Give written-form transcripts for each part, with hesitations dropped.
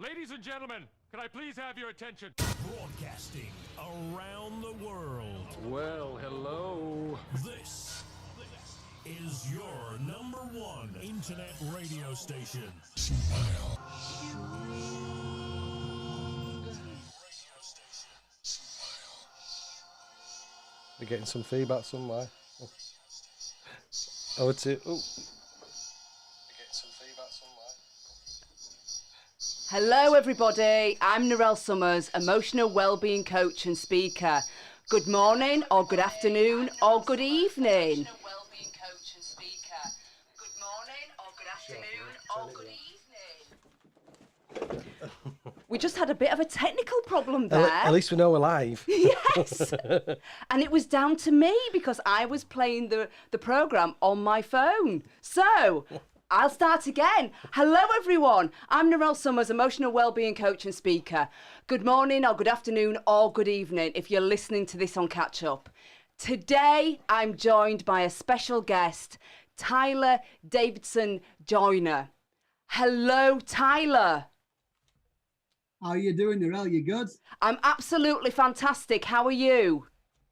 Ladies and gentlemen, can I please have your attention? Broadcasting around the world. Well, hello. This is your number one internet radio station. We're getting some feedback somewhere. Oh, it's it. Oh. We're getting some feedback somewhere. Hello everybody, I'm Narelle Summers, emotional wellbeing coach and speaker. Good morning or good afternoon or good evening. We just had a bit of a technical problem there. At least we know we're live. Yes. And it was down to me because I was playing the programme on my phone. So, I'll start again. Hello everyone. I'm Narelle Summers, emotional wellbeing coach and speaker. Good morning or good afternoon or good evening if you're listening to this on catch up. Today I'm joined by a special guest, Tyler Davidson-Joyner. Hello Tyler. How are you doing, Narelle? You good? I'm absolutely fantastic. How are you?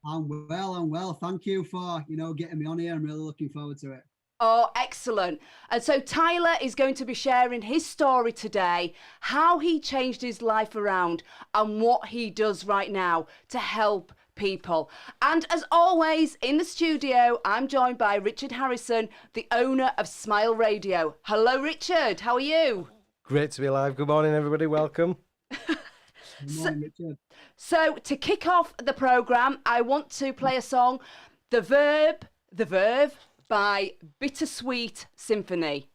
I'm well. Thank you for, getting me on here. I'm really looking forward to it. Oh, excellent. And so Tyler is going to be sharing his story today, how he changed his life around and what he does right now to help people. And as always, in the studio, I'm joined by Richard Harrison, the owner of Smile Radio. Hello, Richard. How are you? Great to be alive. Good morning, everybody. Welcome. Good morning, Richard. So to kick off the programme, I want to play a song, The Verve by Bittersweet Symphony.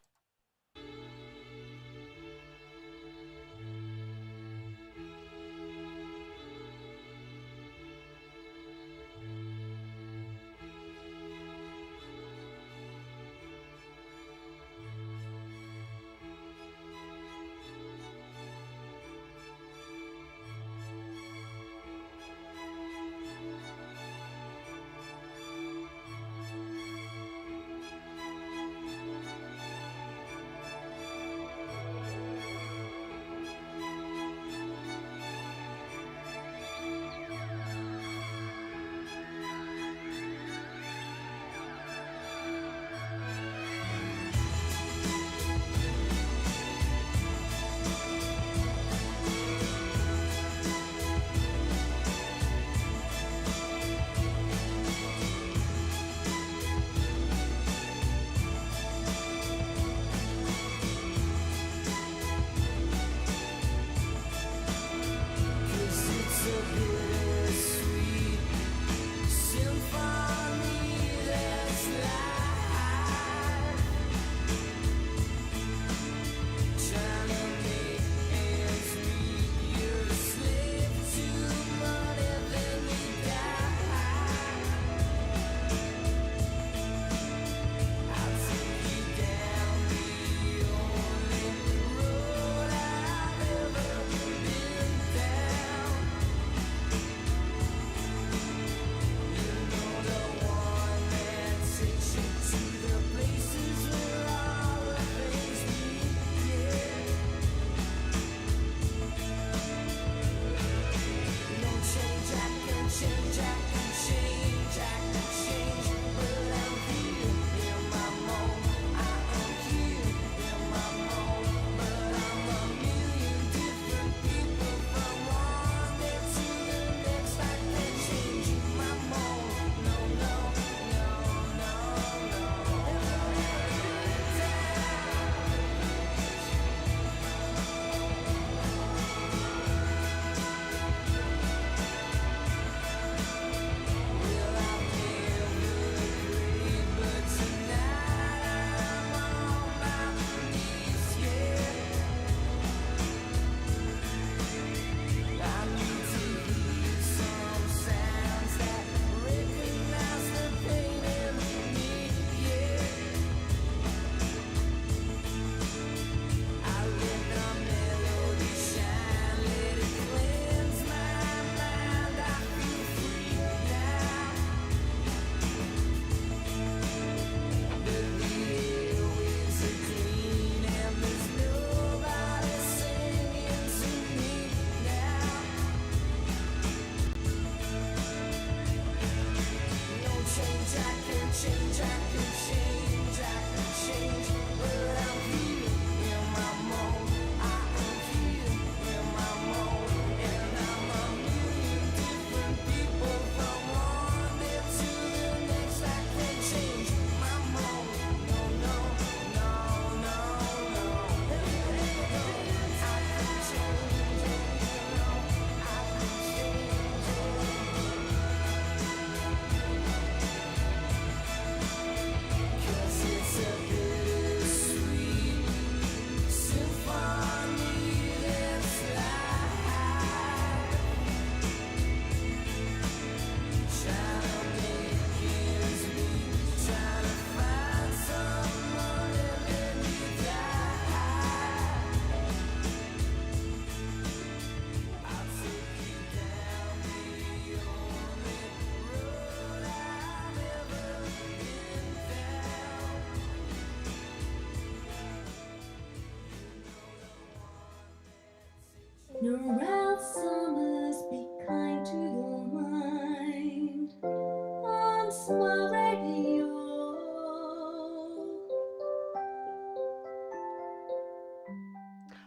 my radio.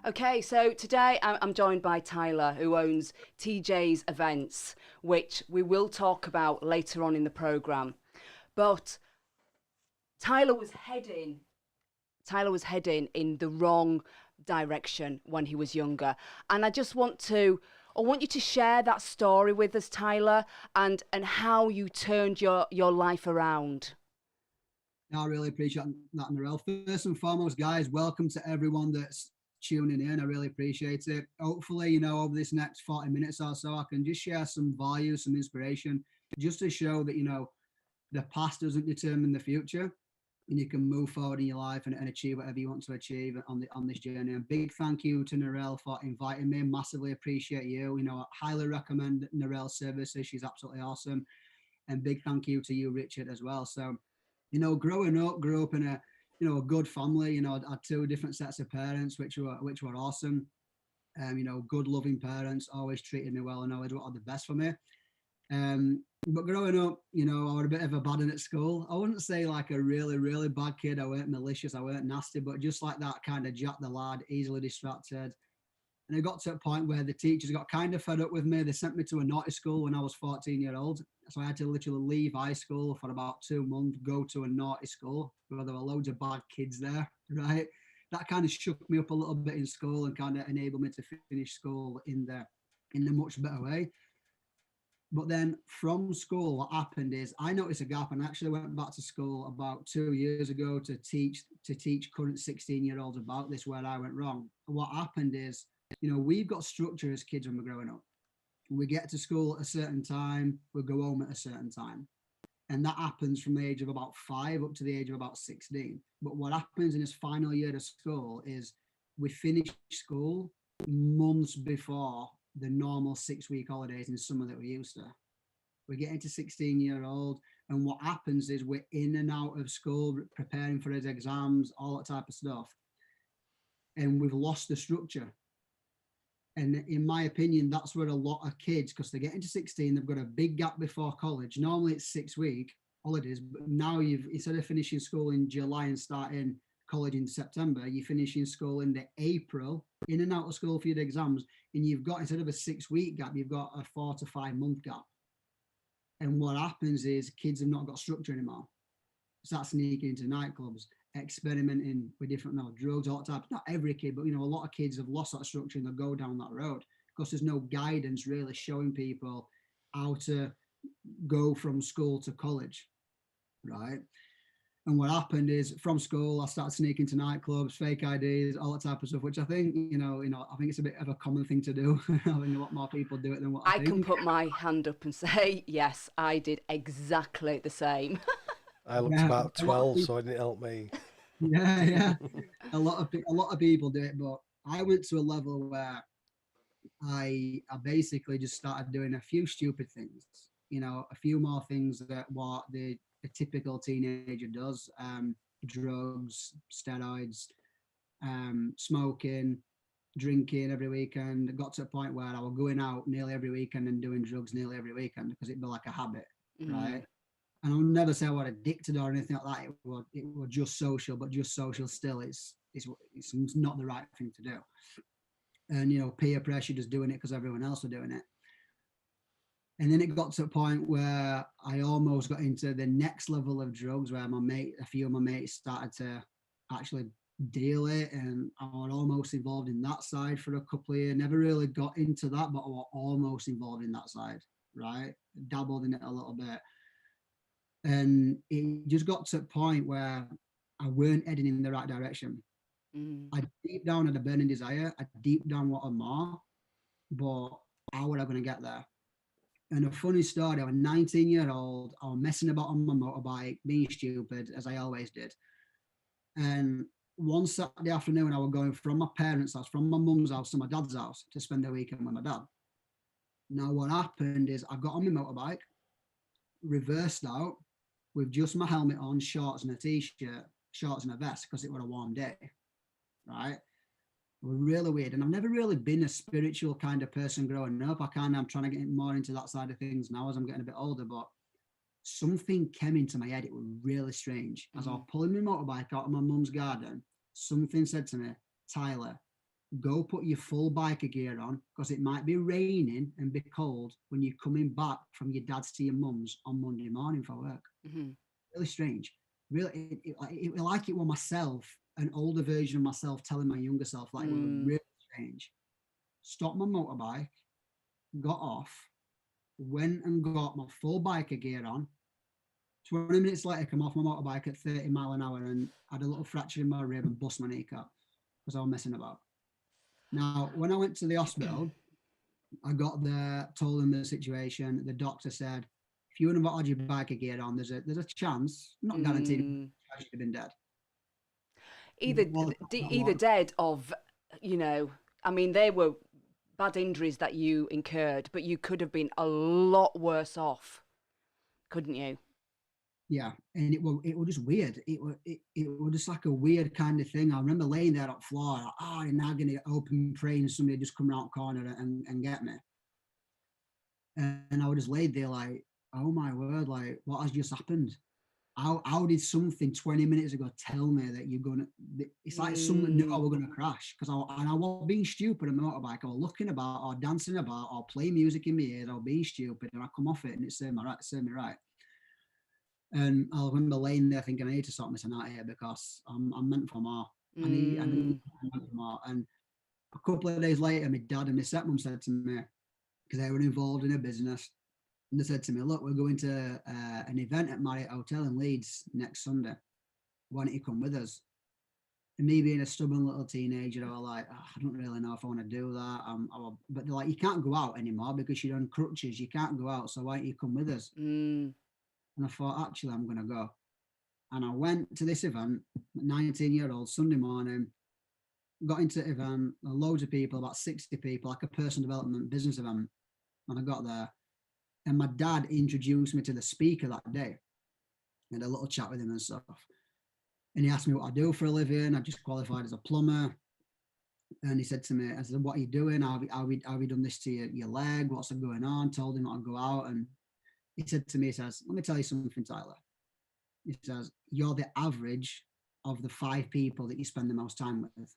Okay, so today I'm joined by Tyler, who owns TJ's Events, which we will talk about later on in the programme. But Tyler was heading in the wrong direction when he was younger. And I want you to share that story with us, Tyler, and how you turned your life around. I really appreciate that, Narelle. First and foremost, guys, welcome to everyone that's tuning in. I really appreciate it. Hopefully, over this next 40 minutes or so, I can just share some value, some inspiration, just to show that, the past doesn't determine the future, and you can move forward in your life and achieve whatever you want to achieve on this journey. And big thank you to Narelle for inviting me. Massively appreciate you. I highly recommend Narelle's services. She's absolutely awesome. And big thank you to you, Richard, as well. So, growing up, grew up in a good family. I had two different sets of parents, which were awesome. Good, loving parents, always treated me well and always wanted the best for me. But growing up, I was a bit of a bad one at school. I wouldn't say like a really, really bad kid. I weren't malicious, I weren't nasty, but just like that kind of Jack the lad, easily distracted. And it got to a point where the teachers got kind of fed up with me. They sent me to a naughty school when I was 14 years old. So I had to literally leave high school for about 2 months, go to a naughty school where there were loads of bad kids there, right? That kind of shook me up a little bit in school and kind of enabled me to finish school in a much better way. But then from school, what happened is I noticed a gap and actually went back to school about 2 years ago to teach current 16-year-olds about this, where I went wrong. And what happened is, we've got structure as kids when we're growing up. We get to school at a certain time, we go home at a certain time. And that happens from the age of about 5 up to the age of about 16. But what happens in this final year of school is we finish school months before the normal 6-week holidays in summer that we're used to. We're getting to 16-year-old, and what happens is we're in and out of school, preparing for his exams, all that type of stuff. And we've lost the structure. And in my opinion, that's where a lot of kids, because they're getting to 16, they've got a big gap before college. Normally it's 6-week holidays, but now instead of finishing school in July and starting college in September, you're finishing school in the April, in and out of school for your exams, and you've got, instead of a 6-week gap, you've got a 4 to 5 month gap. And what happens is kids have not got structure anymore. Start sneaking into nightclubs, experimenting with different drugs, all that type. Not every kid, but a lot of kids have lost that structure and they go down that road because there's no guidance really showing people how to go from school to college, right? And what happened is from school, I started sneaking to nightclubs, fake IDs, all that type of stuff, which I think, I think it's a bit of a common thing to do. I think a lot more people do it than what I think. I can put my hand up and say, yes, I did exactly the same. I looked about 12, so it didn't help me. Yeah. A lot of people do it, but I went to a level where I basically just started doing a few stupid things, a few more things that what the typical teenager does, drugs, steroids, smoking, drinking every weekend. It got to a point where I was going out nearly every weekend and doing drugs nearly every weekend because it'd be like a habit, right? And I'll never say I was addicted or anything like that. It was just social, but just social still, it's not the right thing to do. And, peer pressure, just doing it because everyone else was doing it. And then it got to a point where I almost got into the next level of drugs where a few of my mates started to actually deal it. And I was almost involved in that side for a couple of years. Never really got into that, but I was almost involved in that side, right? Dabbled in it a little bit. And it just got to a point where I weren't heading in the right direction. I deep down had a burning desire. I deep down wanted more, but how were I going to get there? And a funny story, I was 19-year-old. I was messing about on my motorbike, being stupid, as I always did. And one Saturday afternoon, I was going from my parents' house, from my mum's house to my dad's house to spend the weekend with my dad. Now, what happened is I got on my motorbike, reversed out with just my helmet on, shorts and a t-shirt, shorts and a vest because it was a warm day, right? It was really weird. And I've never really been a spiritual kind of person growing up. I'm trying to get more into that side of things now as I'm getting a bit older. But something came into my head. It was really strange. As I was pulling my motorbike out of my mum's garden, something said to me, Tyler, go put your full biker gear on because it might be raining and be cold when you're coming back from your dad's to your mum's on Monday morning for work. Really strange. Really, it like it was myself, an older version of myself telling my younger self, like, it was really strange. Stopped my motorbike, got off, went and got my full biker gear on. 20 minutes later, come off my motorbike at 30 mile an hour and had a little fracture in my rib and bust my kneecap because I was messing about. Now, when I went to the hospital, I got there, told them the situation. The doctor said, if you wouldn't have had your biker gear on, there's a chance, not guaranteed, you should have been dead. Either dead of, you know, I mean, they were bad injuries that you incurred, but you could have been a lot worse off, couldn't you? Yeah, and it was just weird. It was just like a weird kind of thing. I remember laying there on the floor, like, oh, they're now going to open praying somebody just come around the corner and get me. And I was just laid there like, oh my word, like, what has just happened? How did something 20 minutes ago tell me that you're going to, it's like someone knew I was going to crash. Because I was being stupid on my motorbike. I was looking about or dancing about or playing music in my ears. I was being stupid and I come off it and it served me right. And I remember laying there thinking, I need to sort this out here because I'm meant for more. I need for more. And a couple of days later, my dad and my stepmom said to me, because they were involved in a business, and they said to me, look, we're going to an event at Marriott Hotel in Leeds next Sunday. Why don't you come with us? And me being a stubborn little teenager, I was like, oh, I don't really know if I want to do that. But they're like, you can't go out anymore because you're on crutches. You can't go out. So why don't you come with us? And I thought, actually, I'm going to go. And I went to this event, 19-year-old, Sunday morning, got into the event, loads of people, about 60 people, like a personal development business event. And I got there. And my dad introduced me to the speaker that day. I had a little chat with him and stuff. And he asked me what I do for a living. I just qualified as a plumber. And he said to me, I said, what are you doing? Have we done this to your leg? What's going on? Told him I'd go out. And he said to me, he says, let me tell you something, Tyler. He says, you're the average of the 5 people that you spend the most time with.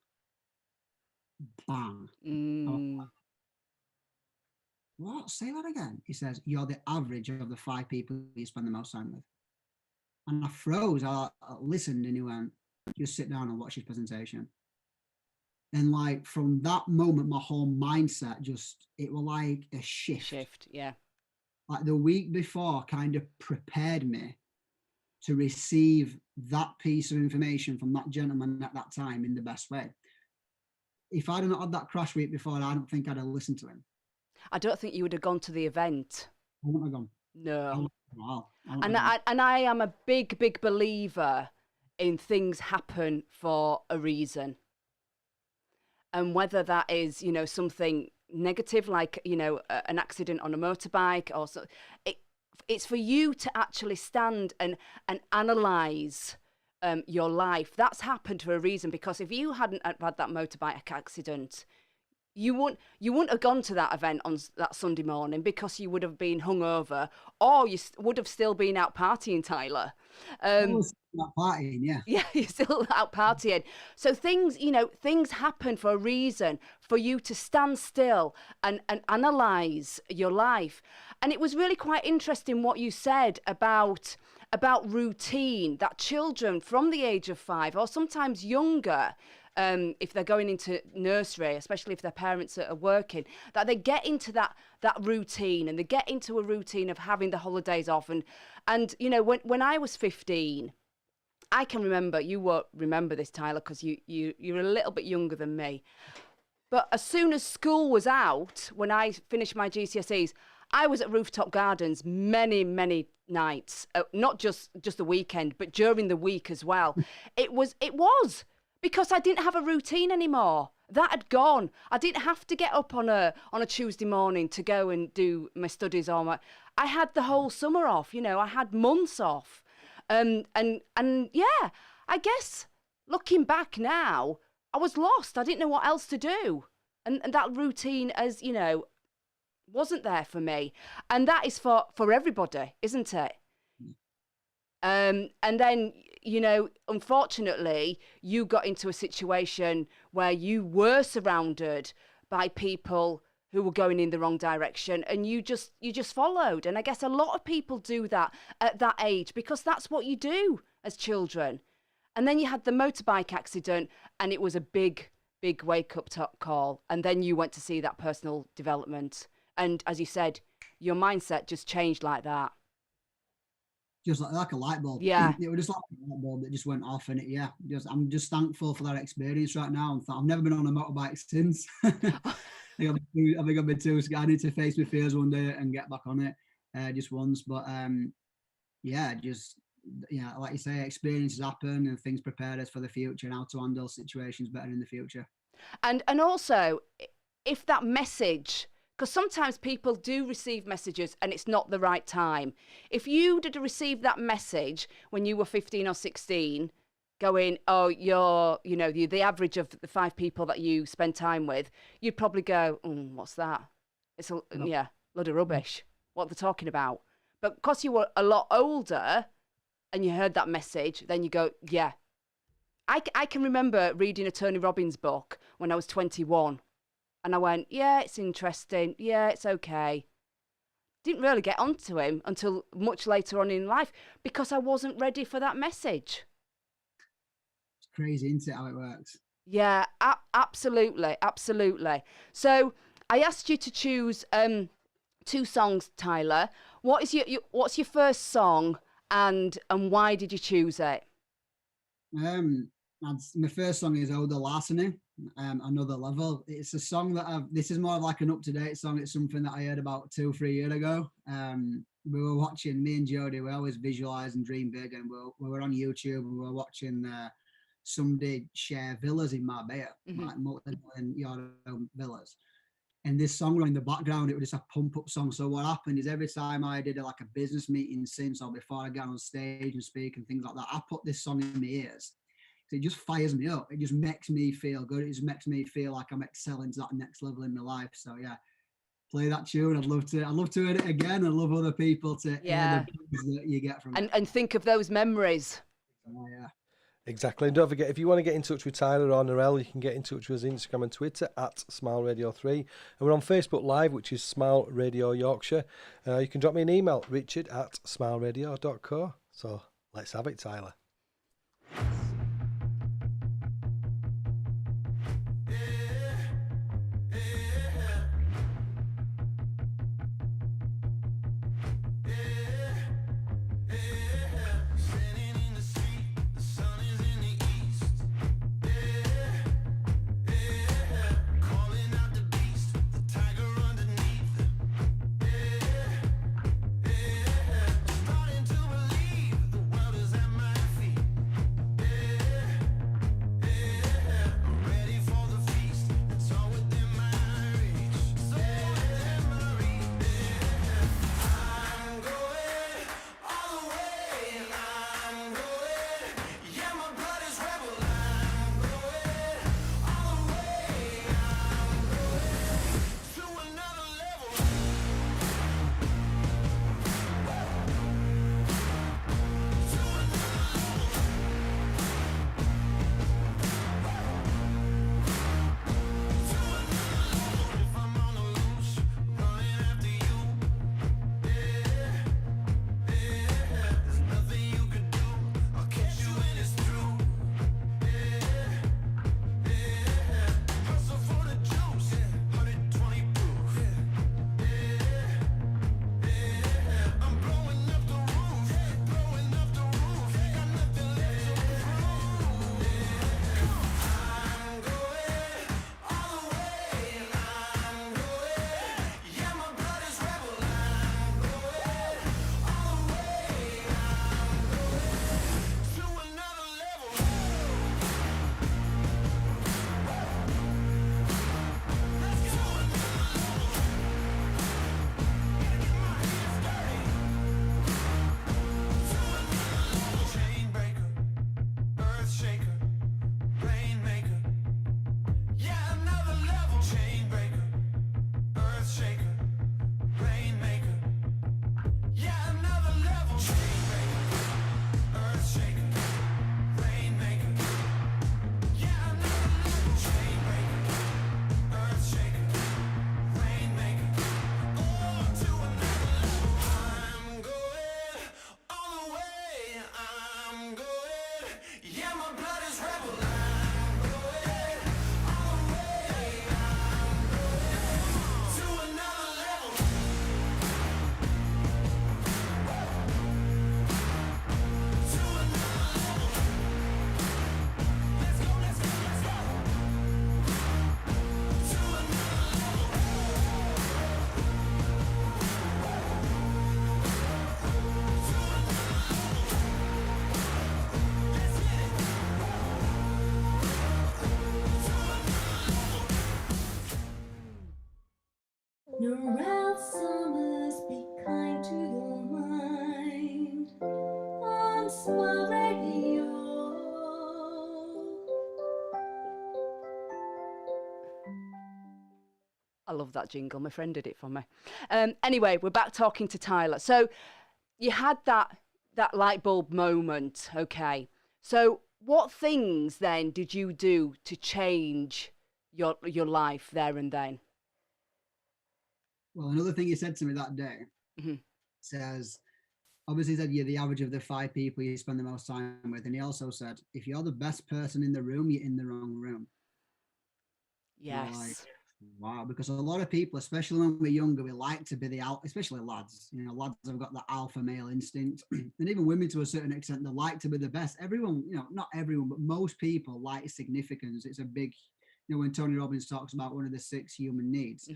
Bang. Oh, what? Say that again. He says, you're the average of the 5 people you spend the most time with. And I froze. I listened and he went, just sit down and watch his presentation. And like from that moment, my whole mindset it was like a shift. Yeah. Like the week before kind of prepared me to receive that piece of information from that gentleman at that time in the best way. If I'd not had that crash week before, I don't think I'd have listened to him. I don't think you would have gone to the event. I wouldn't have gone. No. Wow. And I am a big believer in things happen for a reason. And whether that is, you know, something negative, like, you know, an accident on a motorbike or so, it's for you to actually stand and analyse your life. That's happened for a reason, because if you hadn't had that motorbike accident, you wouldn't have gone to that event on that Sunday morning, because you would have been hungover, or you would have still been out partying, Tyler. Not partying, yeah. Yeah, you're still out partying. So things happen for a reason, for you to stand still and analyse your life. And it was really quite interesting what you said about routine, that children from the age of 5 or sometimes younger, if they're going into nursery, especially if their parents are working, that they get into that routine, and they get into a routine of having the holidays off. And you know, when I was 15, I can remember, you won't remember this, Tyler, because you're a little bit younger than me. But as soon as school was out, when I finished my GCSEs, I was at Rooftop Gardens many nights, not just the weekend, but during the week as well. It was because I didn't have a routine anymore. That had gone. I didn't have to get up on a Tuesday morning to go and do my studies I had the whole summer off. You know, I had months off. And yeah, I guess looking back now, I was lost. I didn't know what else to do. And that routine, as you know, wasn't there for me. And that is for everybody, isn't it? And then, you know, unfortunately, you got into a situation where you were surrounded by people who were going in the wrong direction, and you just followed. And I guess a lot of people do that at that age because that's what you do as children. And then you had the motorbike accident, and it was a big wake-up call. And then you went to see that personal development. And as you said, your mindset just changed like that. Just like a light bulb. Yeah. It was just like a light bulb that just went off, and I'm just thankful for that experience right now. I've never been on a motorbike since. I think I've been too scared. I need to face my fears one day and get back on it just once. But like you say, experiences happen and things prepare us for the future and how to handle situations better in the future. And also, if that message, because sometimes people do receive messages and it's not the right time. If you did receive that message when you were 15 or 16, going, oh, you're the average of the 5 people that you spend time with, you'd probably go, what's that? It's a load of rubbish. What they're talking about. But because you were a lot older and you heard that message, then you go, yeah. I can remember reading a Tony Robbins book when I was 21. And I went, yeah, it's interesting. Yeah, it's okay. Didn't really get onto him until much later on in life because I wasn't ready for that message. It's crazy, isn't it, how it works? Yeah, absolutely. So I asked you to choose 2 songs, Tyler. What's your first song and why did you choose it? My first song is Oda Larceny, Another Level. It's a song that this is more of like an up-to-date song. It's something that I heard about 2-3 years ago. We were watching, me and Jodie, we always visualize and dream big, and we were on YouTube and we were watching somebody share villas in Marbella, like multi-million euro villas. And this song in the background, it was just a pump-up song. So what happened is every time I did a business meeting since or before I got on stage and speak and things like that, I put this song in my ears. It just fires me up. It just makes me feel good. It just makes me feel like I'm excelling to that next level in my life. So yeah, play that tune. I'd love to hear it again. I love other people to hear the things that you get from it. And think of those memories. Oh, yeah. Exactly. And don't forget, if you want to get in touch with Tyler or Narelle, you can get in touch with us on Instagram and Twitter at SmileRadio3. And we're on Facebook Live, which is Smile Radio Yorkshire. You can drop me an email, richard@smileradio.co. So let's have it, Tyler. Starting to believe the world is at my feet. Smile Radio. I love that jingle. My friend did it for me. Anyway, we're back talking to Tyler. So you had that light bulb moment, okay? So what things then did you do to change your life there and then? Well, another thing he said to me that day says, obviously, he said you're the average of the 5 people you spend the most time with. And he also said, if you're the best person in the room, you're in the wrong room. Yes. Like, wow, because a lot of people, especially when we're younger, we like to be the alpha, especially lads. You know, lads have got the alpha male instinct, and even women to a certain extent, they like to be the best. Everyone, you know, not everyone, but most people like significance. It's a big, you know, when Tony Robbins talks about one of the 6 human needs,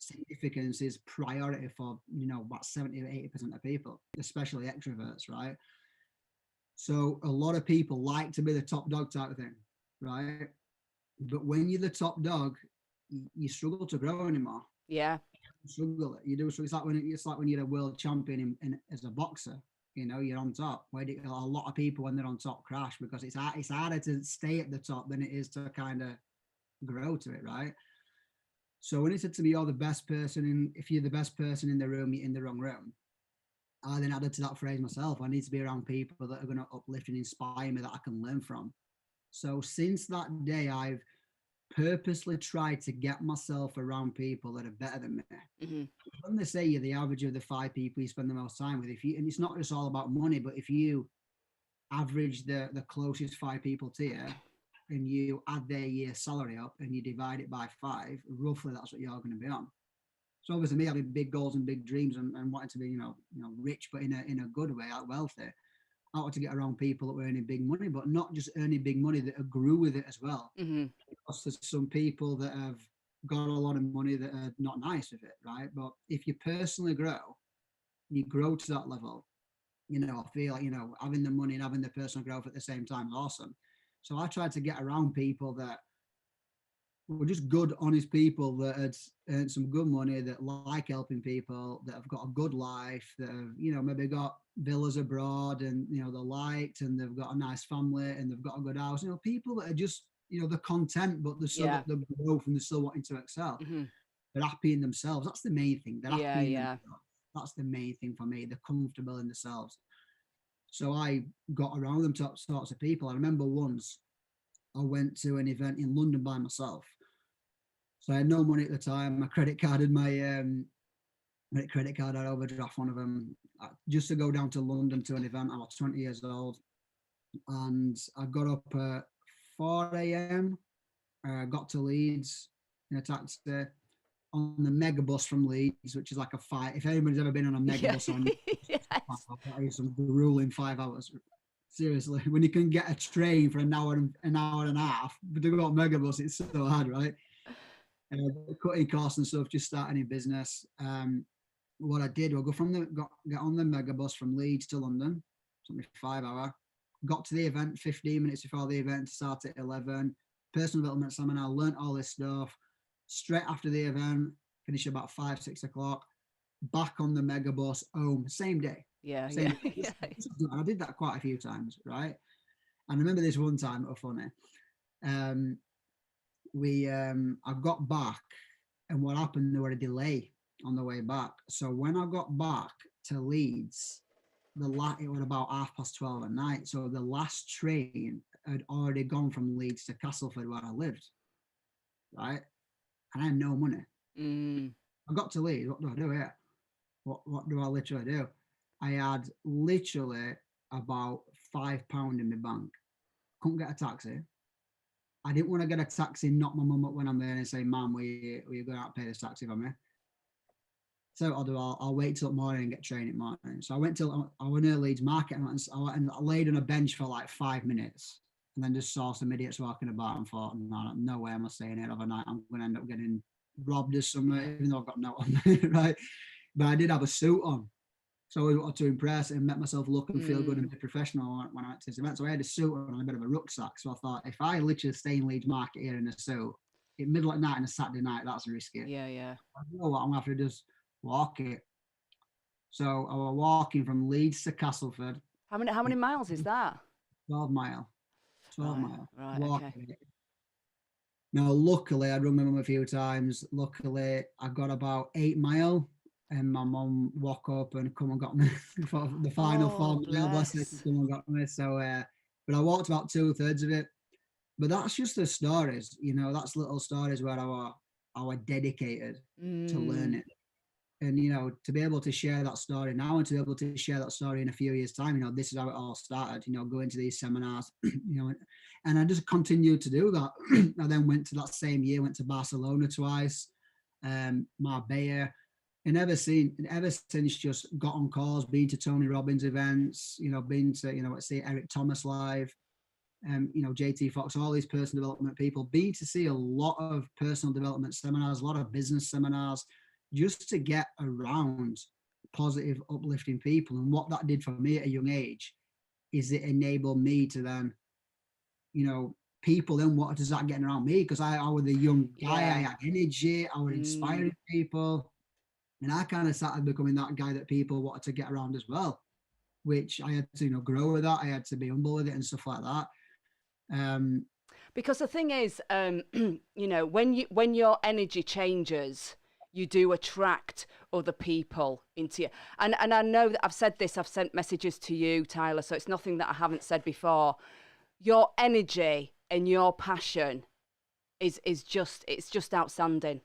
significance is priority for, you know, about 70 or 80% of people, especially extroverts, right? So a lot of people like to be the top dog type of thing, right? But when you're the top dog, you struggle to grow anymore. Yeah. You struggle. You do. So it's like when you're a world champion as a boxer. You know, you're on top. Where a lot of people when they're on top crash because it's harder to stay at the top than it is to kind of grow to it, right? So when he said to me, "You're the best person if you're the best person in the room, you're in the wrong room," I then added to that phrase myself. I need to be around people that are going to uplift and inspire me that I can learn from. So since that day, I've purposely tried to get myself around people that are better than me. When they say you're the average of the 5 people you spend the most time with, and it's not just all about money, but if you average the closest 5 people to you and you add their year salary up and you divide it by 5, roughly that's what you're going to be on. So obviously me having big goals and big dreams and wanting to be, you know, rich, but in a good way, wealthy. I want to get around people that were earning big money, but not just earning big money, that grew with it as well. Because there's some people that have got a lot of money that are not nice with it, right? But if you personally grow, you grow to that level, you know, I feel like, you know, having the money and having the personal growth at the same time is awesome. So I tried to get around people that were just good, honest people that had earned some good money, that like helping people, that have got a good life, that have, you know, maybe got villas abroad and, you know, they're liked and they've got a nice family and they've got a good house. You know, people that are just, you know, they're content, but they're still got the growth and they're still wanting to excel. They're happy in themselves. That's the main thing. They're happy in themselves. That's the main thing for me. They're comfortable in themselves. So I got around them sorts of people. I remember once I went to an event in London by myself. So I had no money at the time. My credit card had I'd overdraft one of them just to go down to London to an event. I was 20 years old and I got up at 4 a.m. Got to Leeds in a taxi on the mega bus from Leeds, which is like a 5. If anybody's ever been on a mega bus on that is some grueling 5 hours. Seriously, when you can get a train for an hour and a half, but to go on mega bus, it's so hard, right? Cutting costs and stuff, just starting a business. What I did was get on the mega bus from Leeds to London, something 5 hour. Got to the event 15 minutes before the event started at 11. Personal development seminar, learnt all this stuff. Straight after the event, finished about 5, 6 o'clock. Back on the mega bus home, same day. Same day. I did that quite a few times, right? And I remember this one time, it was funny. I got back, and what happened, there was a delay on the way back. So when I got back to Leeds, it was about 12:30 at night. So the last train had already gone from Leeds to Castleford where I lived, right? And I had no money. I got to Leeds. What do I do here? What do I literally do? I had literally about £5 in my bank. Couldn't get a taxi. I didn't want to get a taxi, knock my mum up when I'm there and say, "Mum, will you go out and pay this taxi for me?" So I'll wait till morning and get train at morning. So I went near Leeds Market and I laid on a bench for like 5 minutes and then just saw some idiots walking about and thought, no way am I staying here overnight. I'm going to end up getting robbed or something, even though I've got no on me, right? But I did have a suit on. So I wanted to impress and make myself look and feel good and be professional when I went to this event. So I had a suit on and a bit of a rucksack. So I thought, if I literally stay in Leeds Market here in a suit, in middle of night on a Saturday night, that's risky. Yeah. I know what, I'm going to have to just walk it. So I was walking from Leeds to Castleford How many miles is that? 12 mile. 12 Right, mile. right, Walking okay. it. Now, luckily, I'd run my mum a few times. Luckily, I got about 8 mile, and my mum walked up and come and got me for the final 4 mile. Bless her, she Bless. come and got me. So, but I walked about 2/3 of it. But that's just the stories, that's little stories where I were dedicated to learning. And, to be able to share that story now and to be able to share that story in a few years' time, this is how it all started, going to these seminars, and I just continued to do that. I then went to that same year, went to Barcelona twice, Marbella, and ever since just got on calls, been to Tony Robbins events, been to, let's say Eric Thomas live, JT Fox, all these personal development people, been to see a lot of personal development seminars, a lot of business seminars, just to get around positive, uplifting people. And what that did for me at a young age is it enabled me to then, people then wanted to start getting around me because I was a young guy, I had energy, I was inspiring people. And I kind of started becoming that guy that people wanted to get around as well, which I had to, grow with that. I had to be humble with it and stuff like that. Because the thing is, when your energy changes, you do attract other people into you. And I know that I've said this, I've sent messages to you, Tyler, so it's nothing that I haven't said before. Your energy and your passion is just outstanding.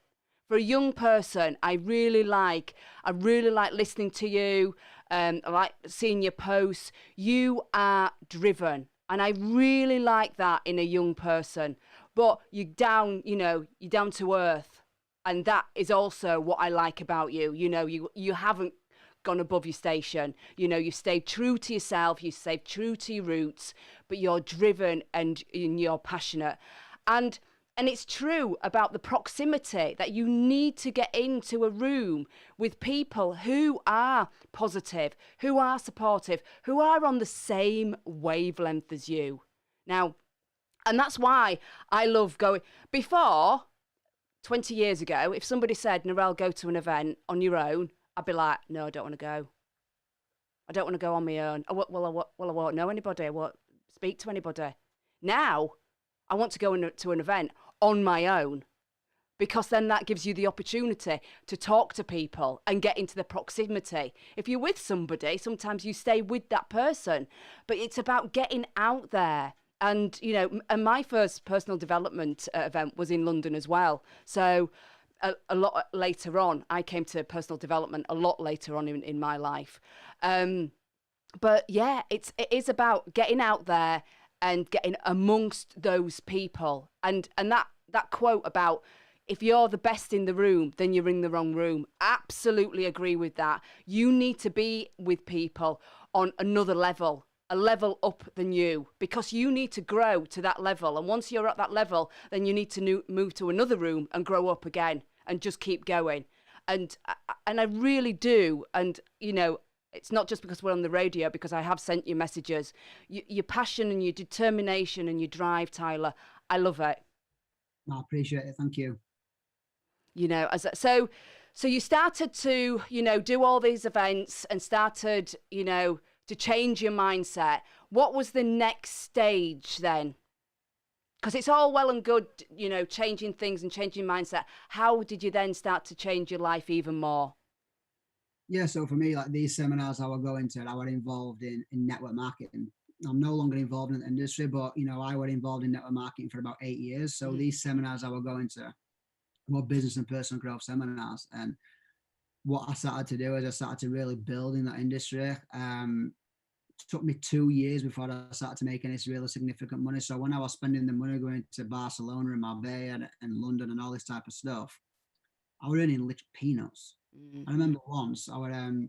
For a young person, I really like listening to you. I like seeing your posts. You are driven. And I really like that in a young person. But you're down to earth. And that is also what I like about you. You haven't gone above your station. You stayed true to yourself. You stayed true to your roots. But you're driven and you're passionate. And it's true about the proximity that you need to get into a room with people who are positive, who are supportive, who are on the same wavelength as you. Now, and that's why I love going. Before, 20 years ago, if somebody said, Narelle, go to an event on your own, I'd be like, no, I don't want to go. I don't want to go on my own. I won't know anybody. I won't speak to anybody. Now, I want to go to an event on my own, because then that gives you the opportunity to talk to people and get into the proximity. If you're with somebody, sometimes you stay with that person, but it's about getting out there. And, and my first personal development event was in London as well. So a lot later on, I came to personal development a lot later on in my life. But yeah, it is about getting out there and getting amongst those people. And that quote about, if you're the best in the room, then you're in the wrong room. Absolutely agree with that. You need to be with people on another level, a level up than you, because you need to grow to that level. And once you're at that level, then you need to move to another room and grow up again and just keep going. And I really do. And, it's not just because we're on the radio, because I have sent you messages. Your passion and your determination and your drive, Tyler, I love it. I appreciate it. Thank you. So you started to, do all these events and started, to change your mindset. What was the next stage then? Because it's all well and good, changing things and changing mindset. How did you then start to change your life even more? Yeah, so for me, like these seminars I were going to, I was involved in network marketing. I'm no longer involved in the industry, but, I was involved in network marketing for about 8 years. So these seminars I were going to were business and personal growth seminars. And what I started to do is I started to really build in that industry. It took me 2 years before I started to make any really significant money. So when I was spending the money going to Barcelona and Marbella and London and all this type of stuff, I was earning literally peanuts. I remember once I would,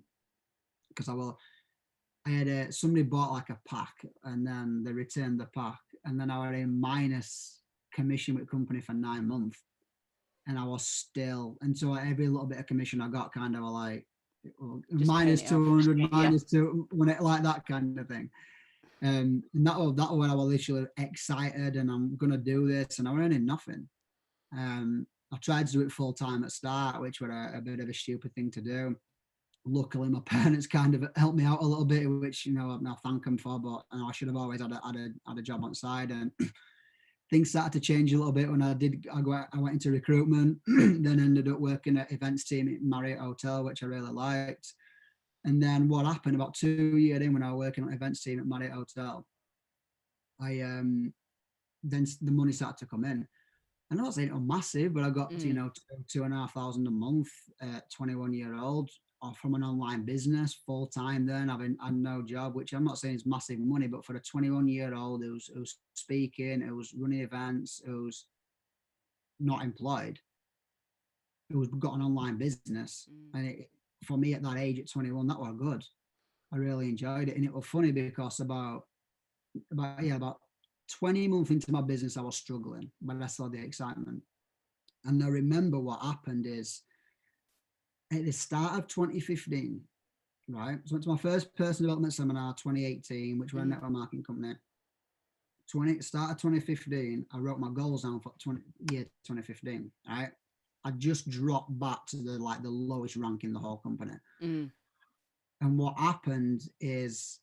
because I had somebody bought like a pack and then they returned the pack, and then I was in minus commission with the company for 9 months, and I was still, and so every little bit of commission I got kind of like minus 200, minus 2, when it like that kind of thing. And that was when I was literally excited and I'm gonna do this, and I was earning nothing. I tried to do it full time at start, which was a bit of a stupid thing to do. luckily my parents kind of helped me out a little bit, which, you know, I thank them for, but I should have always had a job on side. And things started to change a little bit when I went into recruitment, then ended up working at events team at Marriott Hotel, which I really liked. And then what happened about 2 years in, when I was working at events team at Marriott Hotel, I then the money started to come in. I'm not saying it was massive, but I got to, you know, $2,500 a month at 21-year-old, from an online business full time. Then having had no job, which I'm not saying is massive money, but for a 21-year-old who's speaking, who's running events, who's not employed, who's got an online business, and for me at that age, at 21, that was good. I really enjoyed it, and it was funny because about 20 months into my business, I was struggling, but I saw the excitement. And I remember what happened is at the start of 2015, right? So I went to my first personal development seminar, 2018, which was a network marketing company. Start of 2015, I wrote my goals down for 2015, right? I just dropped back to the lowest rank in the whole company. And what happened is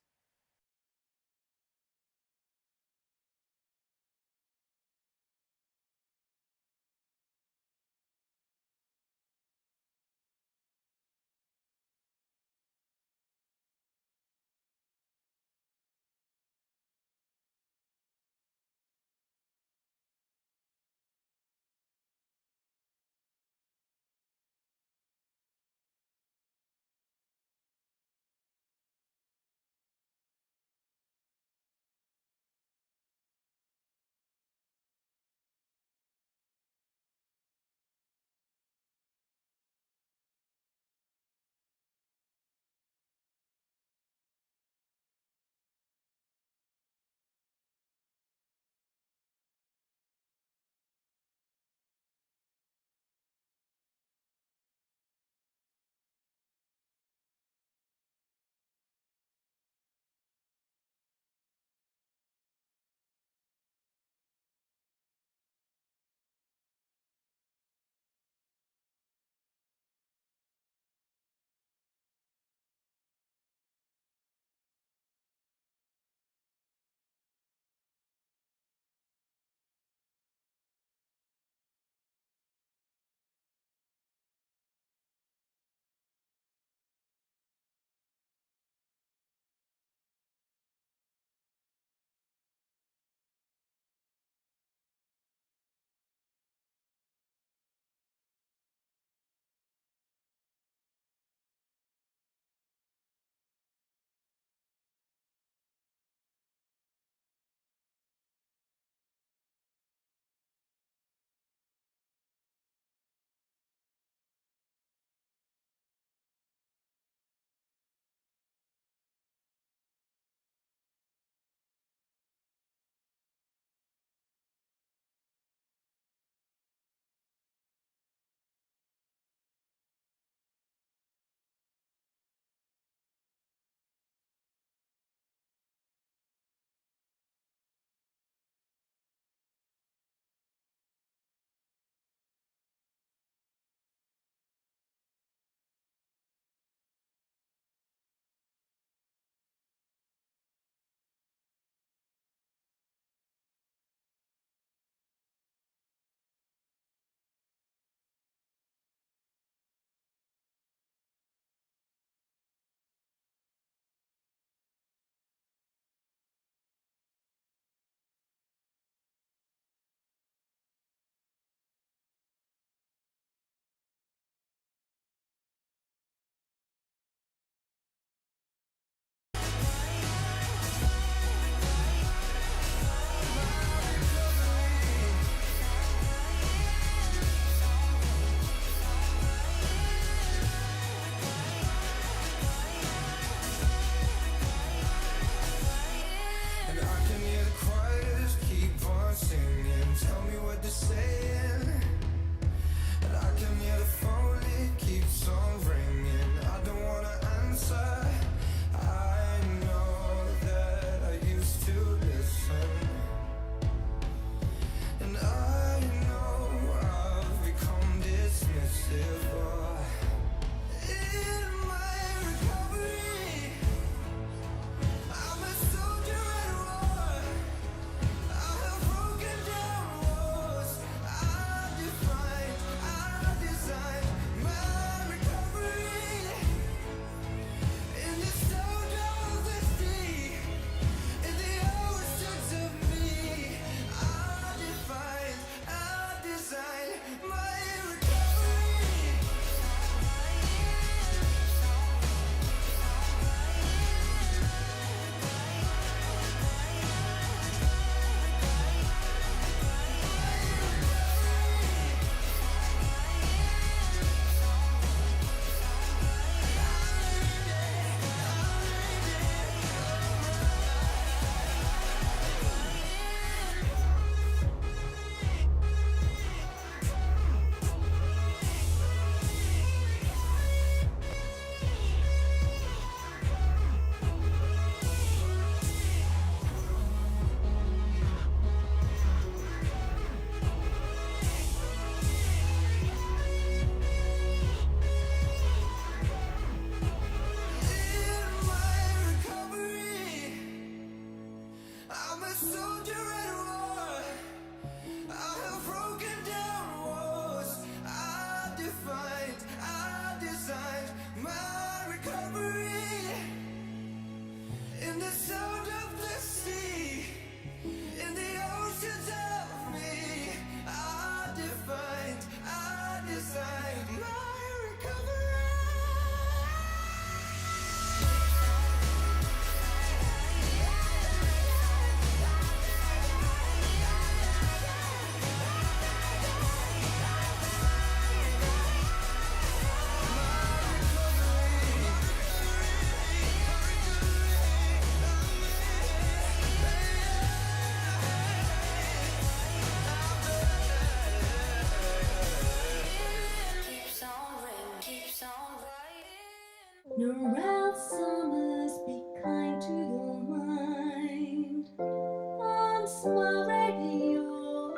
Narelle summers, be kind to your mind. On Smile Radio.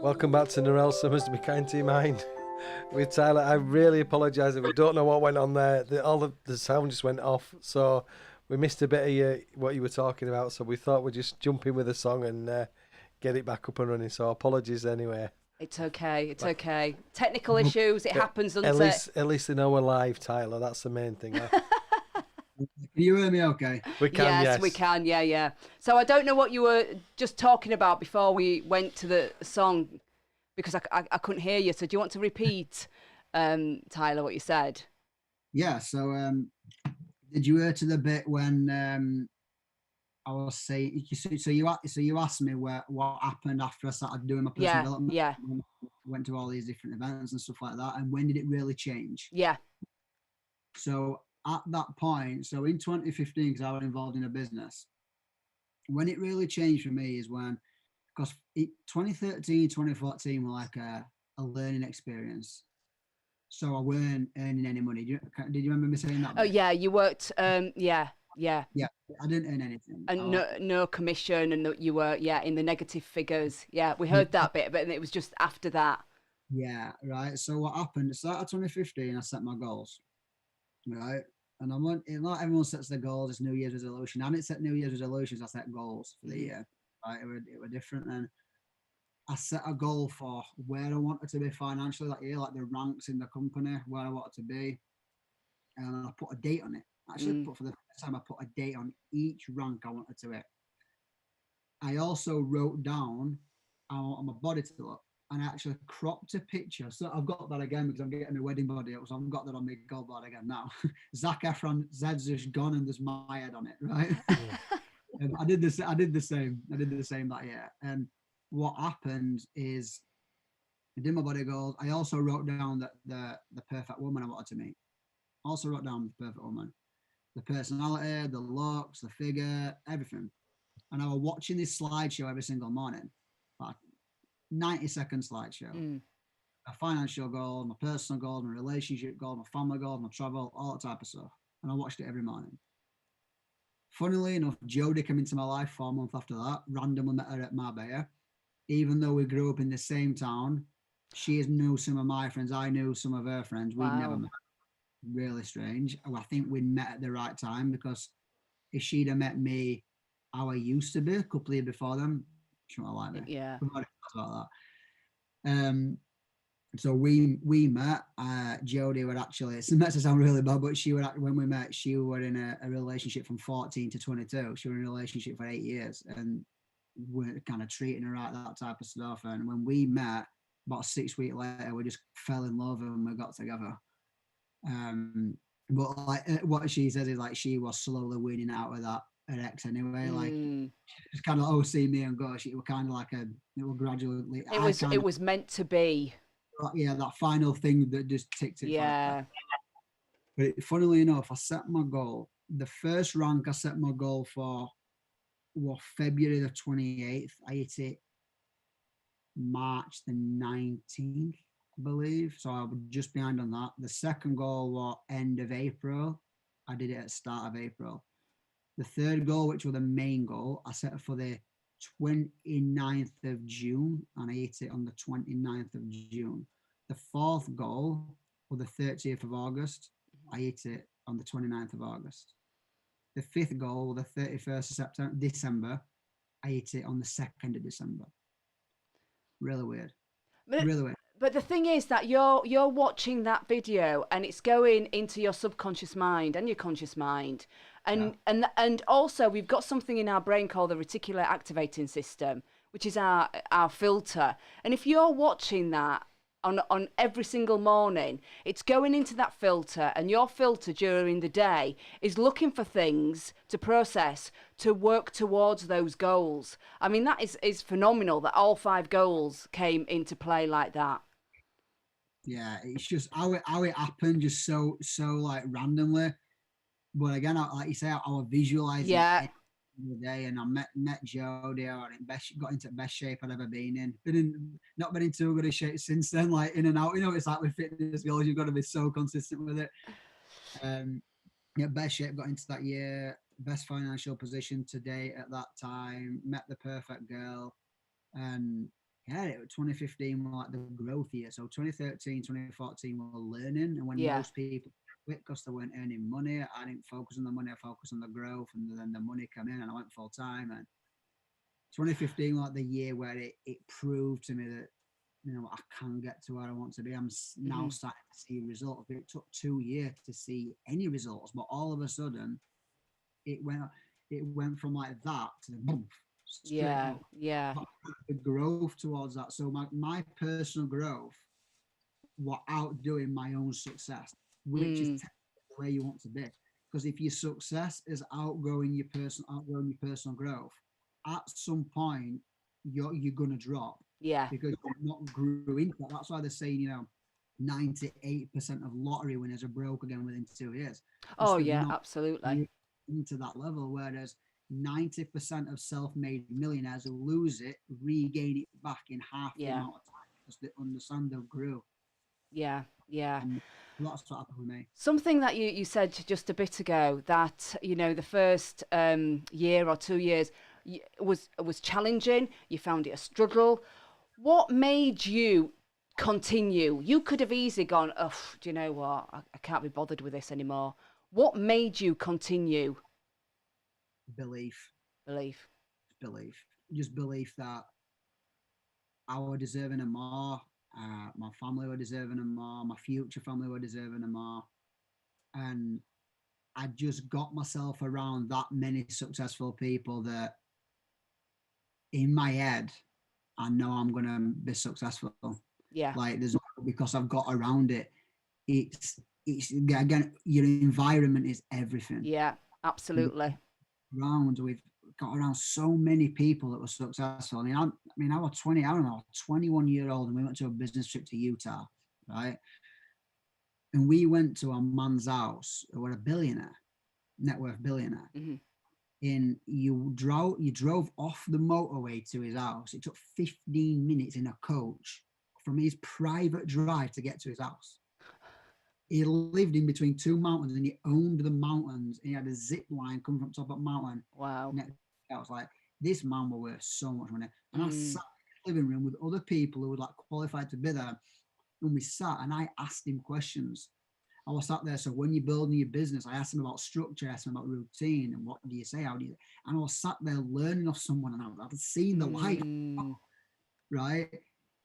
Welcome back to Narelle Summers to Be Kind to Your Mind with Tyler. I really apologise if we don't know what went on there. All the sound just went off, so we missed a bit of what you were talking about. So we thought we'd just jump in with a song and get it back up and running. So apologies anyway. It's okay. It's okay. Technical issues. It happens, doesn't it? At least they know we're live, Tyler. That's the main thing. Huh? Can you hear me okay? We can, yes. We can, yeah. So I don't know what you were just talking about before we went to the song, because I couldn't hear you. So do you want to repeat, Tyler, what you said? Yeah, so did you hear to the bit when I was saying, so you asked me what happened after I started doing my personal development? Yeah. Went to all these different events and stuff like that, and when did it really change? Yeah. So at that point, so in 2015, because I was involved in a business, when it really changed for me is when, because 2013, 2014 were like a learning experience. So I weren't earning any money. Did you remember me saying that? Oh, yeah, you worked, yeah, I didn't earn anything. And no commission, and you were, in the negative figures. Yeah, we heard that bit, but it was just after that. Yeah, right. So what happened? At the start of 2015, I set my goals, right? And like everyone sets their goals, it's New Year's resolution. I didn't set New Year's resolutions, I set goals for the year, right? It were different. And I set a goal for where I wanted to be financially that year, like the ranks in the company, where I wanted to be. And I put a date on it. Actually, for the first time, I put a date on each rank I wanted to hit. I also wrote down how I want my body to look, and I actually cropped a picture. So I've got that again because I'm getting my wedding body up, so I've got that on my goal board again now. Zac Efron, Zed's just gone, and there's my head on it, right? I did the same that year. And what happened is I did my body goals. I also wrote down that the perfect woman I wanted to meet. Also wrote down the perfect woman. The personality, the looks, the figure, everything. And I was watching this slideshow every single morning, like 90-second slideshow. My financial goal, my personal goal, my relationship goal, my family goal, my travel, all that type of stuff. And I watched it every morning. Funnily enough, Jodie came into my life 4 months after that. Randomly met her at Marbella. Even though we grew up in the same town, she knew some of my friends. I knew some of her friends. We'd never met. Really strange. I think we met at the right time, because if she'd have met me how I used to be a couple of years before them, she wouldn't have liked me. Yeah. About that. So we met. Jodie would actually, it makes it sound really bad, but when we met, she was in a relationship from 14 to 22. She was in a relationship for 8 years, and we're kind of treating her right, that type of stuff. And when we met, about 6 weeks later, we just fell in love and we got together. But like what she says is like she was slowly weaning out with that her ex anyway. Like it's kind of see me and go. It was kind of like it was gradually. It was meant to be. Yeah, that final thing that just ticked it. Yeah. But funnily enough, I set my goal. The first rank I set my goal for was February the 28th. I hit it March the 19th. I believe. So I was just behind on that. The second goal was end of April. I did it at the start of April. The third goal, which was the main goal, I set it for the 29th of June, and I hit it on the 29th of June. The fourth goal was the 30th of August. I hit it on the 29th of August. The fifth goal was the 31st of December. I hit it on the 2nd of December. Really weird. But, Really weird. but the thing is that you're watching that video and it's going into your subconscious mind and your conscious mind. And also we've got something in our brain called the reticular activating system, which is our filter. And if you're watching that on every single morning, it's going into that filter, and your filter during the day is looking for things to process to work towards those goals. I mean, that is phenomenal that all 5 goals came into play like that. Yeah, it's just how it happened, just so like randomly. But again, like you say, I was visualizing it the day, and I met Jodie. Got into the best shape I'd ever been in. Not been in too good a shape since then. Like in and out, it's like with fitness goals, you've got to be so consistent with it. Yeah, best shape got into that year. Best financial position to date at that time. Met the perfect girl, and yeah, 2015 was like the growth year. So 2013, 2014 were learning, and when most people quit because they weren't earning money, I didn't focus on the money. I focused on the growth, and then the money came in, and I went full time. And 2015 was like the year where it proved to me that I can get to where I want to be. I'm now starting to see results. It took 2 years to see any results, but all of a sudden, it went from like that to the boom. Yeah. The growth towards that. So my personal growth was outdoing my own success, which is where you want to be. Because if your success is outgrowing your personal growth, at some point you're gonna drop. Yeah. Because you're not grew into that. That's why they're saying 98% of lottery winners are broke again within 2 years. Oh yeah, absolutely. Into that level, whereas 90% of self-made millionaires who lose it regain it back in half the amount of time because they understand they'll grow. Yeah. And that's what happened with me. Something that you said just a bit ago, that the first year or 2 years was challenging. You found it a struggle. What made you continue? You could have easily gone, oh, do you know what? I can't be bothered with this anymore. What made you continue? Belief. Just belief that I was deserving of more. My family were deserving of more. My future family were deserving of more. And I just got myself around that many successful people that in my head, I know I'm going to be successful. Yeah. Like because I've got around it. It's again, your environment is everything. Yeah, absolutely. We've got around so many people that were successful. I was 21-year-old, and we went to a business trip to Utah, right? And we went to a man's house who were a billionaire, net worth billionaire. And you drove off the motorway to his house. It took 15 minutes in a coach from his private drive to get to his house. He lived in between 2 mountains, and he owned the mountains. He had a zip line coming from top of the mountain. Wow. I was like, this man was worth so much money. And I sat in the living room with other people who were like qualified to be there. And we sat, and I asked him questions. I was sat there. So when you're building your business, I asked him about structure, I asked him about routine, and what do you say? How do you? And I was sat there learning off someone, and I'd seen the life, right?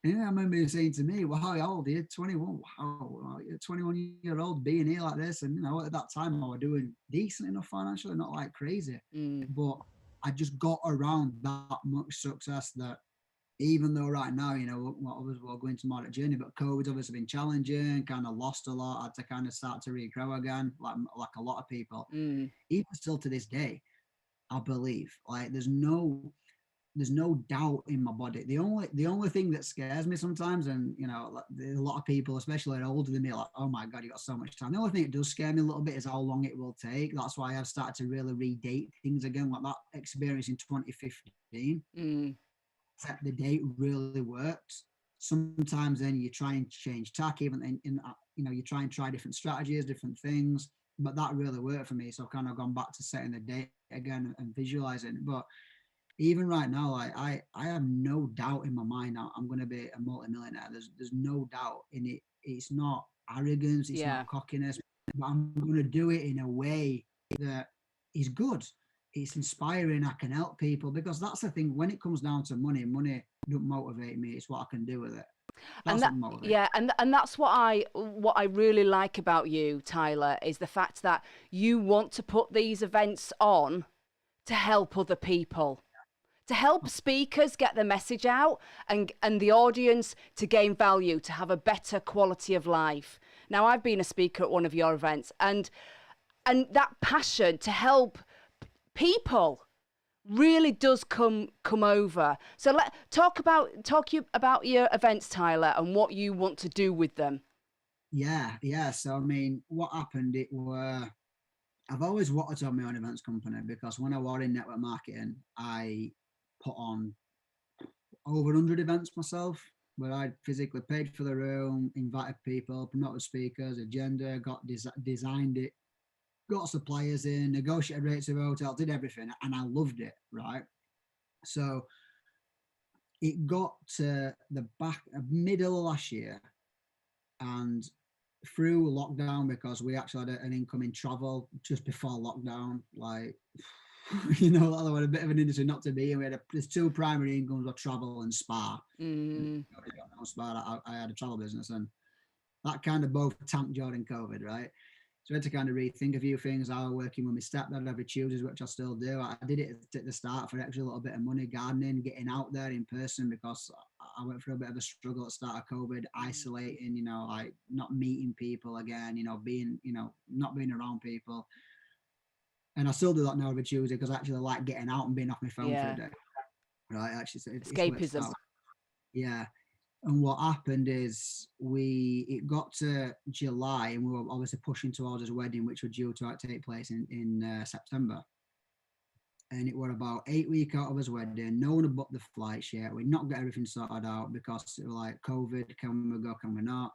And I remember him saying to me, well, how old are you? 21. Wow, you're 21-year-old being here like this. And, at that time I was doing decent enough financially, not like crazy. But I just got around that much success that even though right now, we're going to moderate journey, but COVID's obviously been challenging, kind of lost a lot, had to kind of start to regrow again, like a lot of people. Even still to this day, I believe, like there's no doubt in my body. The only thing that scares me sometimes, and a lot of people, especially older than me, are like, oh my God, you got so much time. The only thing that does scare me a little bit is how long it will take. That's why I've started to really redate things again, like that experience in 2015. Set the date really works. Sometimes then you try and change tack, even you try and try different strategies, different things, but that really worked for me. So I've kind of gone back to setting the date again and visualizing. But even right now, like I have no doubt in my mind now I'm going to be a multimillionaire. There's no doubt in it. It's not arrogance, it's not cockiness, but I'm going to do it in a way that is good. it's inspiring. I can help people, because that's the thing. When it comes down to money don't motivate me. It's what I can do with it. That's what motivates me. Yeah, and that's what I really like about you, Tyler, is the fact that you want to put these events on to help other people, to help speakers get the message out, and the audience to gain value, to have a better quality of life. Now, I've been a speaker at one of your events, and that passion to help people really does come over. So talk about your events, Tyler, and what you want to do with them. Yeah. So I mean, what happened? I've always wanted to have my own events company, because when I was in network marketing, I put on over 100 events myself, where I physically paid for the room, invited people, promoted speakers, agenda, designed it, got suppliers in, negotiated rates of hotel, did everything, and I loved it, right? So it got to the middle of last year, and through lockdown, because we actually had an incoming travel just before lockdown, like, you know, that was a bit of an industry not to be in. There's two primary incomes of travel and spa. Spa, I had a travel business, and that kind of both tanked during COVID, right? So I had to kind of rethink a few things. I was working with my stepdad every Tuesdays, which I still do. I did it at the start for extra little bit of money, gardening, getting out there in person, because I went through a bit of a struggle at the start of COVID, isolating, you know, like not meeting people again, you know, not being around people. And I still do that now every Tuesday, because I actually like getting out and being off my phone for a day. Right? Actually, Escapism. Yeah. And what happened is it got to July, and we were obviously pushing towards his wedding, which was due to take place in September. And it were about 8 weeks out of his wedding. No one had booked the flights yet. We'd not got everything sorted out, because it was like COVID, can we go, can we not?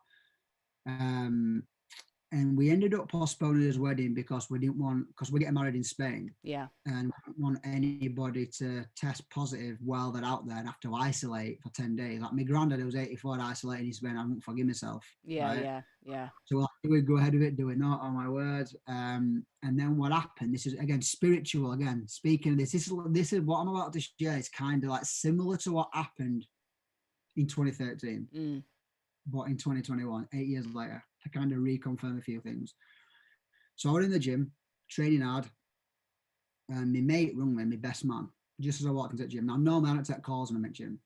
And we ended up postponing his wedding because we're getting married in Spain. Yeah. And we didn't want anybody to test positive while they're out there and have to isolate for 10 days. Like my granddad, who was 84, isolating in Spain. I wouldn't forgive myself. Yeah. So do we go ahead with it? Do we not? Oh my word. And then what happened? This is again spiritual. Again, speaking of this is what I'm about to share. It's kind of like similar to what happened in 2013, but in 2021, 8 years later, to kind of reconfirm a few things. So I was in the gym, training hard, and my mate rung me, my best man, just as I walked into the gym. Now, normally I don't take calls when I'm at the gym.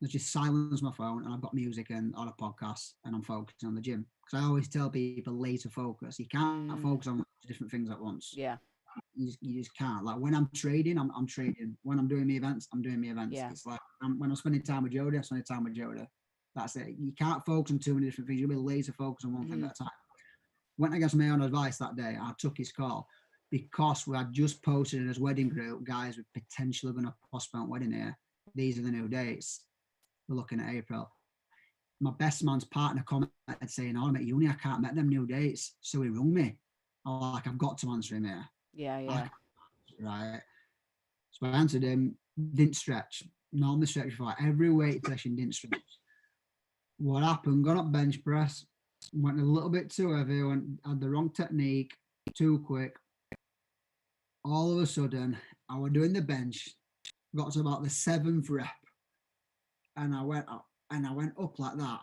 I just silence my phone, and I've got music and on a podcast, and I'm focusing on the gym. Because I always tell people, laser focus. You can't focus on different things at once. Yeah. You just can't. Like when I'm trading, I'm trading. When I'm doing my events, I'm doing my events. Yeah. It's like when I'm spending time with Jodie, I'm spending time with Jodie. That's it. You can't focus on too many different things. You'll be laser focused on one thing at a time. Went against my own advice that day. I took his call because we had just posted in his wedding group, guys, we're potentially going to postpone wedding here. These are the new dates. We're looking at April. My best man's partner commented saying, "Oh, I'm at uni. I can't make them new dates." So he rung me. I'm like, I've got to answer him here. Yeah. Right. So I answered him. Didn't stretch. Normally stretch before. Every weight session didn't stretch. What happened? Got up bench press, went a little bit too heavy, had the wrong technique, too quick. All of a sudden, I was doing the bench, got to about the 7th rep, and I went up like that,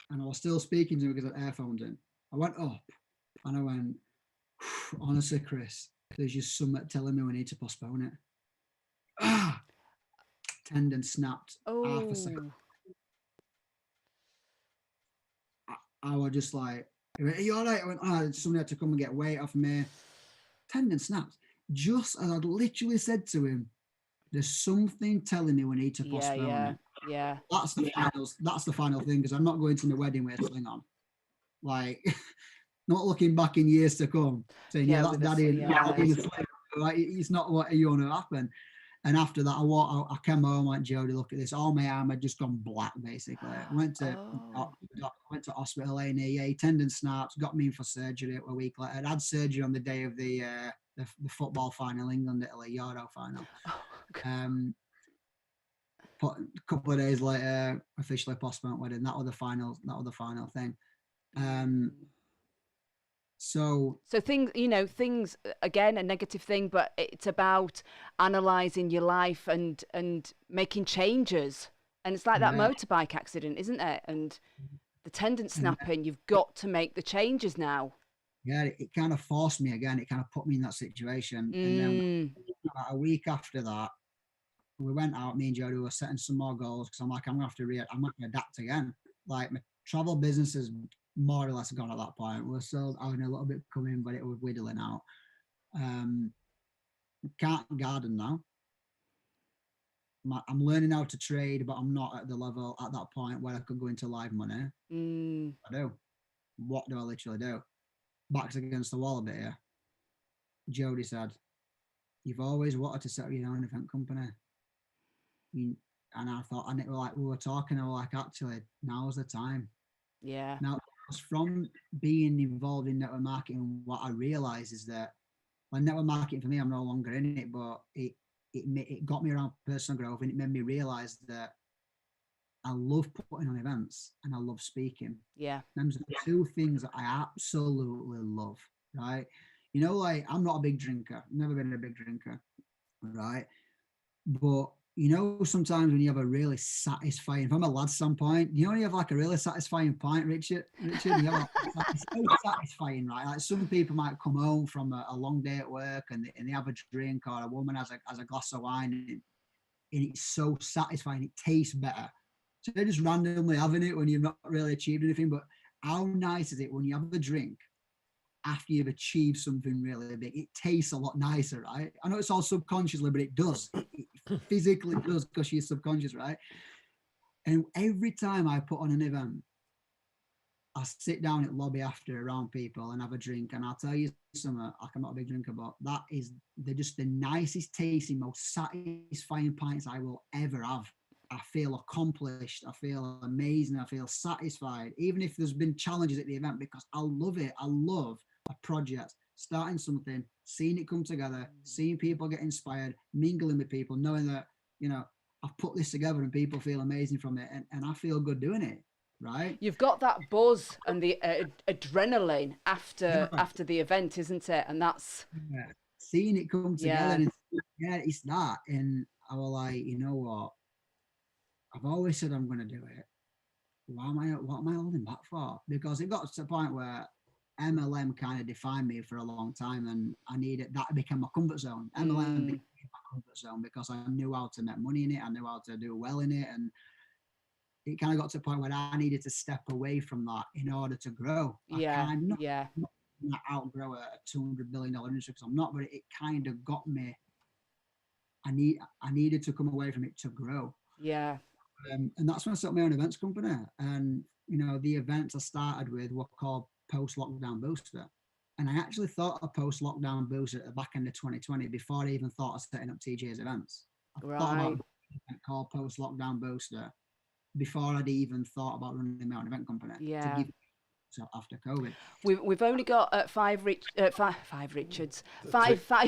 and I was still speaking to him because I had earphones in. I went up, and I went, honestly, Chris, there's just something telling me we need to postpone it. Tendon snapped half a second. I was just like, "Are you all right?" I went, somebody had to come and get weight off me. Tendon snapped. Just as I'd literally said to him, there's something telling me we need to postpone it. Yeah. That's the final thing, because I'm not going to the wedding with a sling on. Like, not looking back in years to come, saying, that's daddy. Like, it's not what you want to happen. And after that, I came home, like, Jodie, look at this. All my arm had just gone black, basically. I went to hospital, A&E, tendon snaps, got me in for surgery a week later. I'd had surgery on the day of the football final, England-Italy, Euro final. A couple of days later, officially postponed wedding. That was the final thing. So things, things again, a negative thing, but it's about analysing your life and making changes. And it's like that Yeah. motorbike accident, isn't it? And the tendon snapping, you've got to make the changes now. yeah, it kind of forced me again. It kind of put me in that situation. And then about a week after that, we went out, me and Jody were setting some more goals because I'm like, I'm gonna have to I'm gonna adapt again. Like my travel business is more or less gone at that point. We're still having a little bit coming, but it was whittling out. Can't garden now. I'm learning how to trade, but I'm not at the level at that point where I could go into live money. I do. What do I literally do? Backs against the wall a bit here. Jody said, "You've always wanted to set up your own event company." And I thought, and it was like we were talking, I was like, actually, now's the time. Yeah. Now, from being involved in network marketing, what I realized is that network marketing for me, I'm no longer in it, but it got me around personal growth, and it made me realize that I love putting on events and I love speaking. Yeah. Those are the two things that I absolutely love, right? Like I'm not a big drinker, never been a big drinker, right? But sometimes when you have a really satisfying, from a lad standpoint, you have like a really satisfying pint, Richard, it's so satisfying, right? Like some people might come home from a long day at work and they have a drink, or a woman has a glass of wine, and it's so satisfying. It tastes better. So they're just randomly having it when you've not really achieved anything. But how nice is it when you have a drink after you've achieved something really big? It tastes a lot nicer, right? I know it's all subconsciously, but it does. It physically does, because you're subconscious, right? And every time I put on an event, I sit down at lobby after around people and have a drink, and I'll tell you something, like I'm not a big drinker, but they're just the nicest tasting, most satisfying pints I will ever have. I feel accomplished, I feel amazing, I feel satisfied, even if there's been challenges at the event, because I love it. I love a project, starting something, seeing it come together, seeing people get inspired, mingling with people, knowing that, I've put this together and people feel amazing from it, and I feel good doing it, right? You've got that buzz and the adrenaline after the event, isn't it? And that's... Yeah. Seeing it come together, and it's that. And I was like, you know what? I've always said I'm going to do it. What am I holding back for? Because it got to the point where MLM kind of defined me for a long time, and I needed that to become my comfort zone. MLM became my comfort zone because I knew how to make money in it. I knew how to do well in it. And it kind of got to the point where I needed to step away from that in order to grow. I'm not outgrow a $200 billion industry, because I'm not, but it kind of got me. I needed to come away from it to grow. Yeah. And that's when I set up my own events company. And, the events I started with were called Post-Lockdown Booster. And I actually thought of Post-Lockdown Booster at the back end of 2020 before I even thought of setting up TJ's events. I thought about an event called Post-Lockdown Booster before I'd even thought about running my own event company. Yeah. So after COVID, we've only got 5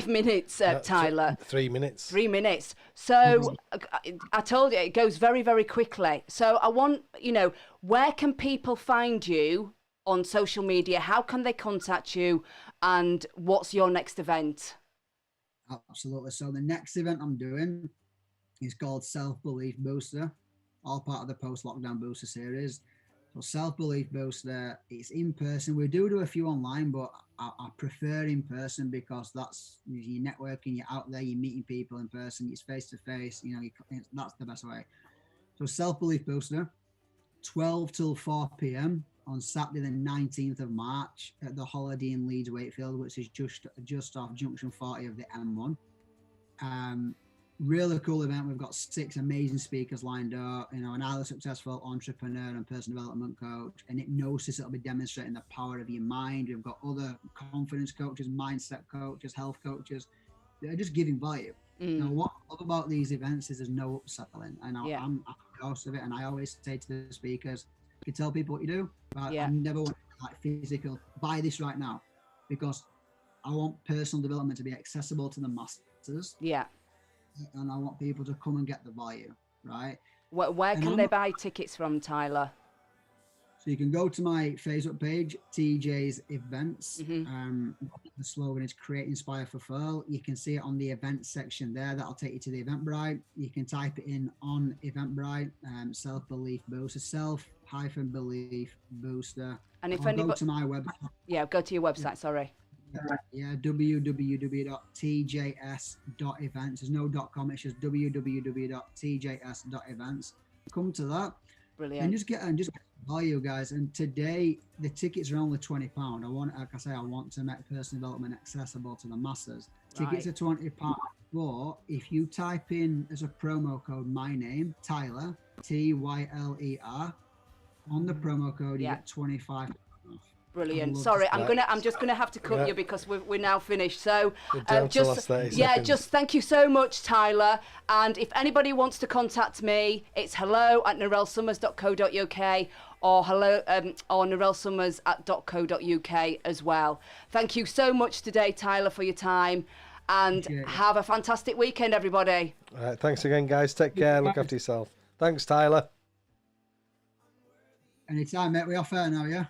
minutes, Tyler. 3 minutes. 3 minutes. So I told you it goes very, very quickly. So I want, where can people find you on social media? How can they contact you? And what's your next event? Absolutely. So the next event I'm doing is called Self-Belief Booster, all part of the Post-Lockdown Booster series. So Self-Belief Booster, it's in person. We do a few online, but I prefer in person, because that's, you're networking, you're out there, you're meeting people in person, it's face to face, that's the best way. So Self-Belief Booster, 12 till 4 p.m. on Saturday the 19th of March at the Holiday in Leeds Wakefield, which is just off Junction 40 of the M1. Really cool event. We've got 6 amazing speakers lined up, an highly successful entrepreneur and personal development coach, and hypnosis that'll be demonstrating the power of your mind. We've got other confidence coaches, mindset coaches, health coaches. They're just giving value. Now, what I love about these events is there's no upselling, and I'm the host of it, and I always say to the speakers, you can tell people what you do, but I never want physical, buy this right now, because I want personal development to be accessible to the masses. Yeah. And I want people to come and get the value, right? Where can they buy tickets from, Tyler? So So you can go to my Facebook page, TJ's Events. The slogan is Create, Inspire, Fulfill. You can see it on the events section there. That'll take you to the Eventbrite. You can type it in on Eventbrite, self-belief booster, self-belief booster. And if Or anybody, go to my website. yeah, go to your website. Sorry. Yeah, www.tjs.events. There's no .com. It's just www.tjs.events. Come to that. Brilliant. And just get value, guys. And today the tickets are only £20. I want to make personal development accessible to the masses. Tickets are £20. But if you type in as a promo code my name, Tyler, Tyler, on the promo code, you get 25%. Brilliant. Sorry, I'm just gonna have to cut you because we're now finished. So just thank you so much, Tyler. And if anybody wants to contact me, it's hello@narellesummers.co.uk or or narellesummers@.co.uk as well. Thank you so much today, Tyler, for your time, and have a fantastic weekend, everybody. All right, thanks again, guys. Take care. Look after yourself. Thanks, Tyler. Anytime, mate. We are fair now, yeah.